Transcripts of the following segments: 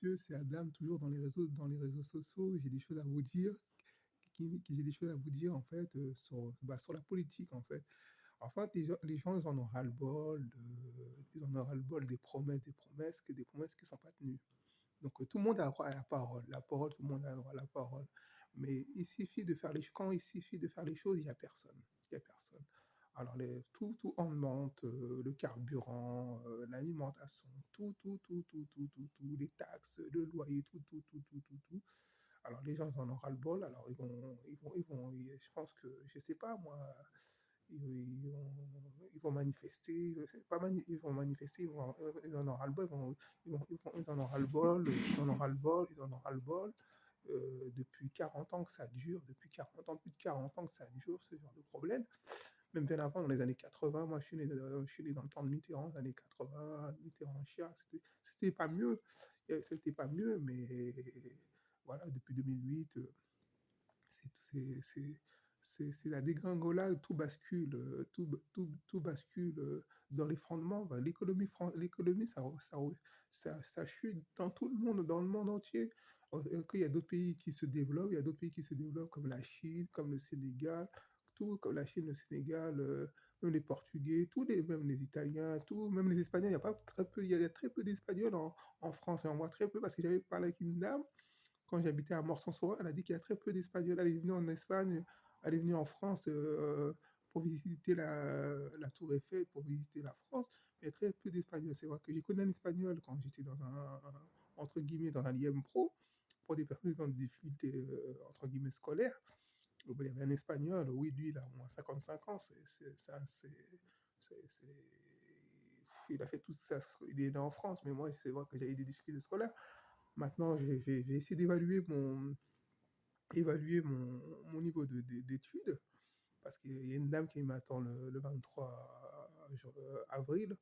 monsieur, c'est Adam, toujours dans les réseaux sociaux. J'ai des choses à vous dire, j'ai des choses à vous dire en fait sur la politique en fait. En fait, les gens, ils en ont ras-le-bol, ils en ont ras-le-bol des promesses qui sont pas tenues. Donc tout le monde a droit à la parole, tout le monde a droit à la parole. Mais quand il suffit de faire les choses, il y a personne, il y a personne. Alors tout augmente, le carburant, l'alimentation, tout, les taxes, le loyer, tout. Alors les gens en ont ras-le-bol, alors je pense que, je sais pas moi, ils vont manifester, c'est pas mani ils vont manifester, ils en ont ras-le-bol, ils en ont ras-le-bol, ils en ont ras-le-bol. Depuis 40 ans que ça dure, depuis 40 ans, plus de 40 ans que ça dure ce genre de problème. Même bien avant, dans les années 80, moi je suis né dans le temps de Mitterrand, les années 80, Mitterrand, Chirac, c'était pas mieux, c'était pas mieux, mais voilà, depuis 2008, c'est c'est la dégringolade, tout bascule, tout bascule, dans l'effondrement. Bah, l'économie, ça chute dans tout le monde, dans le monde entier. Qu'il y a d'autres pays qui se développent, il y a d'autres pays qui se développent comme la Chine, comme le Sénégal, tout comme la Chine, le Sénégal, même les Portugais, même les Italiens, même les Espagnols. Il y a très peu d'Espagnols en France, et on voit très peu parce que j'avais parlé avec une dame quand j'habitais à Morsançon, elle a dit qu'il y a très peu d'Espagnols. Elle est venue en Espagne, elle est venue en France, pour visiter la tour Eiffel, pour visiter la France, mais il y a très peu d'Espagnols. C'est vrai que j'ai connu un Espagnol quand j'étais entre guillemets, dans un «IM Pro», pour des personnes qui ont des difficultés, entre guillemets, «scolaires». Il y avait un Espagnol, oui, lui, il a au moins 55 ans, il a fait tout ça, il est né en France, mais moi, c'est vrai que j'avais des difficultés scolaires. Maintenant, j'ai essayé évaluer mon niveau d'études, parce qu'il y a une dame qui m'attend le 23 avril.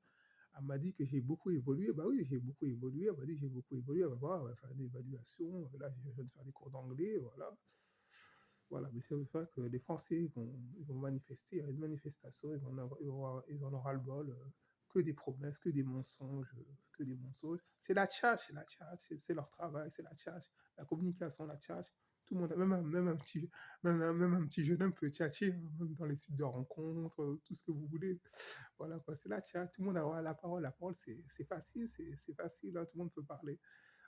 Elle m'a dit que j'ai beaucoup évolué. Bah oui, j'ai beaucoup évolué. Elle m'a dit que j'ai beaucoup évolué. Elle va voir, elle va faire une évaluation. Là, je viens de faire des cours d'anglais, voilà. Voilà, mais c'est vrai que les Français, ils vont manifester. Il y a une manifestation, ils en auront ras-le-bol. Que des promesses, que des mensonges, que des mensonges. C'est la tchatche, c'est leur travail, c'est la tchatche, la communication, la tchatche. Tout le monde, même un petit jeune homme peut tchatcher, hein, même dans les sites de rencontres, tout ce que vous voulez. Voilà quoi, c'est la tchatche, tout le monde a droit à la parole. La parole, c'est facile, c'est facile, hein, tout le monde peut parler.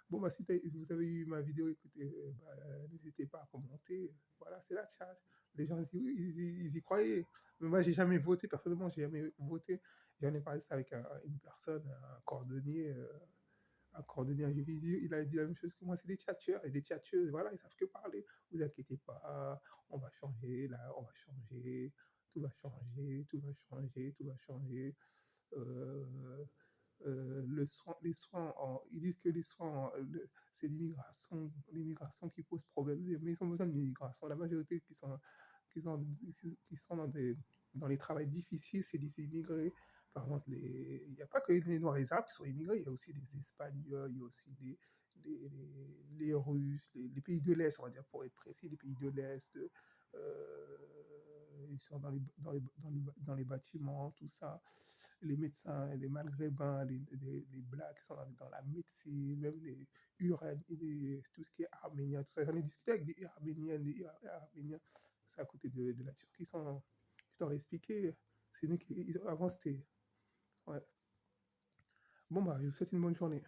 Bon, bah, si vous avez eu ma vidéo, écoutez, bah, n'hésitez pas à commenter. Voilà, c'est la chat. Les gens, ils y croyaient. Mais moi, j'ai jamais voté. Personnellement, j'ai jamais voté. J'en ai parlé ça avec une personne, un cordonnier en jeux vidéo. Il a dit la même chose que moi. C'est des tchatcheurs et des tchatcheuses. Voilà, ils savent que parler. Vous inquiétez pas. On va changer, là, on va changer. Tout va changer, tout va changer, tout va changer. Euh, les soins, ils disent que les soins, c'est l'immigration qui pose problème, mais ils ont besoin de l'immigration. La majorité qui sont dans les travails difficiles, c'est des immigrés. Par exemple, il n'y a pas que les Noirs et les Arabes qui sont immigrés, il y a aussi des Espagnols, il y a aussi les Russes, les pays de l'Est, on va dire pour être précis, les pays de l'Est. Ils sont dans les bâtiments, tout ça, les médecins, les Maghrébins, les Blacks qui sont dans la médecine, même les tout ce qui est arménien, tout ça. J'en ai discuté avec des Arméniens, Arméniens, c'est à côté de la Turquie. Je t'aurais expliqué, c'est nous qui, avant c'était. Ouais. Bon, bah, je vous souhaite une bonne journée.